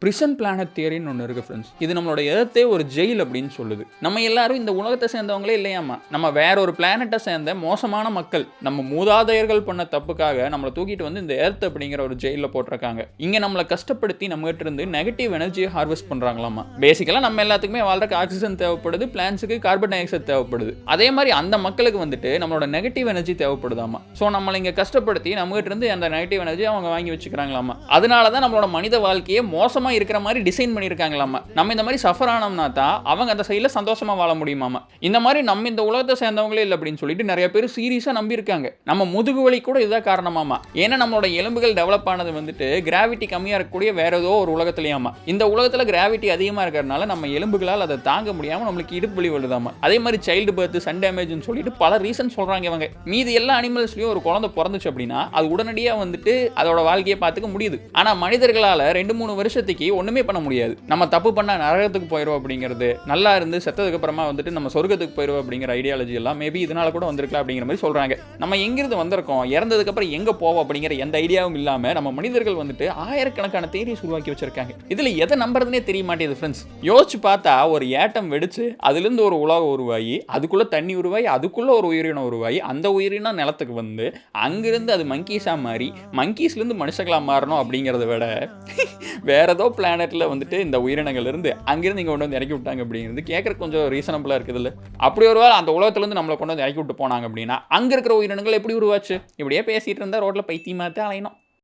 Prison planet தியரின்னு ஒன்று இருக்குது friends. இது நம்மளோட எர்த்தே ஒரு ஜெயில் அப்படின்னு சொல்லுது. நம்ம எல்லாரும் இந்த உலகத்தை சேர்ந்தவங்களே இல்லையாமா, நம்ம வேற ஒரு பிளானட்டை சேர்ந்த மோசமான மக்கள். நம்ம மூதாதையர்கள் பண்ண தப்புக்காக நம்மளை தூக்கிட்டு வந்து இந்த எர்த் அப்படிங்கிற ஒரு ஜெயிலில் போட்டிருக்காங்க. இங்கே நம்மளை கஷ்டப்படுத்தி நம்மகிட்ட இருந்து நெகட்டிவ் எனர்ஜியை ஹார்வெஸ்ட் பண்ணுறாங்களாமா. பேசிக்கலாக நம்ம எல்லாத்துக்குமே வாழ்றதுக்கு ஆக்சிஜன் தேவைப்படுது, பிளான்ஸுக்கு கார்பன் டை ஆக்சைடு தேவைப்படுது. அதே மாதிரி அந்த மக்களுக்கு வந்துட்டு நம்மளோட நெகட்டிவ் எனர்ஜி தேவைப்படுதாமா. ஸோ நம்மளை இங்கே கஷ்டப்படுத்தி நம்மகிட்ட இருந்து அந்த நெகட்டிவ் எனர்ஜி அவங்க வாங்கி வச்சுக்கிறாங்களாமா. அதனால தான் நம்மளோட மனித வாழ்க்கையை மோசமாக இருக்கிற மாதிரி டிசைன் பண்ணியிருக்காங்களாமா. நம்ம இந்த மாதிரி சஃபர் ஆனோம்னா தான் அவங்க அந்த சைடில் சந்தோஷமா வாழ முடியுமாமா. இந்த மாதிரி நம்ம இந்த உலகத்தை சேர்ந்தவங்களே இல்லை அப்படின்னு சொல்லிட்டு நிறைய பேர் சீரியஸாக நம்பியிருக்காங்க. நம்ம முதுகு வலி கூட இதுதான் காரணமாமா. ஏன்னா நம்மளோட எலும்புகள் டெவலப் ஆனது வந்துட்டு கிராவிட்டி கம்மியாக இருக்கக்கூடிய வேற ஏதோ ஒரு உலகத்துலையாமா. இந்த உலகத்தில் கிராவிட்டி அதிகமாக இருக்கிறதுனால நம்ம எலும்புகளால் அதை தாங்க முடியாமல் நம்மளுக்கு இடுப்பு வலி வருதாமா. அதே மாதிரி சைல்டு பர்த், சன் டேமேஜ்னு சொல்லிட்டு பல ரீசன் சொல்றாங்க இவங்க. மீதி எல்லா அனிமல்ஸ்லயும் ஒரு குழந்தை பிறந்துச்சு அப்படின்னா அது உடனடியாக வந்துட்டு அதோட வாழ்க்கையை பார்த்துக்க முடியுது. ஆனால் மனிதர்களால் 2-3 வருஷத்துக்கு ஒண்ணுமே பண்ண முடியாது. நம்ம தப்பு பண்ணா நரகத்துக்கு போயிடுவோம் அப்படிங்கிறது, நல்லா இருந்து செத்ததுக்கு அப்புறமா வந்துட்டு நம்ம சொர்க்கத்துக்கு போயிடுவோம் அப்படிங்கிற ஐடியாலஜி எல்லாம் மேபி இதனால கூட வந்திருக்கலாம் அப்படிங்கிற மாதிரி சொல்றாங்க. நம்ம எங்கிருந்து வந்திருக்கோம், இறந்ததுக்கு அப்புறம் எங்க போவோம் அப்படிங்கிற எந்த ஐடியாவும் இல்லாம நம்ம மனிதர்கள் வந்துட்டு ஆயிரக்கணக்கான தியரிஸ் உருவாக்கி வச்சிருக்காங்க. இதுல எதை நம்புறதுனே தெரிய மாட்டேங்குது ஃப்ரெண்ட்ஸ். யோசிச்சு பார்த்தா ஒரு ஏட்டம் வெடிச்சு அதுல இருந்து ஒரு உலகம் உருவாகி அதுக்குள்ள தண்ணி உருவாகி அதுக்குள்ள ஒரு உயிரினம் உருவாகி அந்த உயிரினம் நிலத்துக்கு வந்து அங்கிருந்து அது மங்கீஸா மாறி மங்கீஸ்ல இருந்து மனுஷங்களா மாறணும் அப்படிங்கறத விட வேற ஏதோ பிளானட்ல வந்துட்டு இந்த உயிரினங்கள் இருந்து அங்கிருந்து இங்க கொண்டு வந்து இறக்கி விட்டாங்க அப்படிங்கிறது கேட்கறதுக்கு கொஞ்சம் ரீசனபிளா இருக்குது இல்ல. அப்படி ஒருவேளை அந்த உலகத்துல இருந்து நம்மளை கொண்டு வந்து இறக்கி விட்டு போனாங்க அப்படின்னா அங்க இருக்கிற உயிரினங்கள் எப்படி உருவாச்சு? இப்படியே பேசிட்டு இருந்தா ரோட்ல பைத்தியமாத்தான் அலையணும்.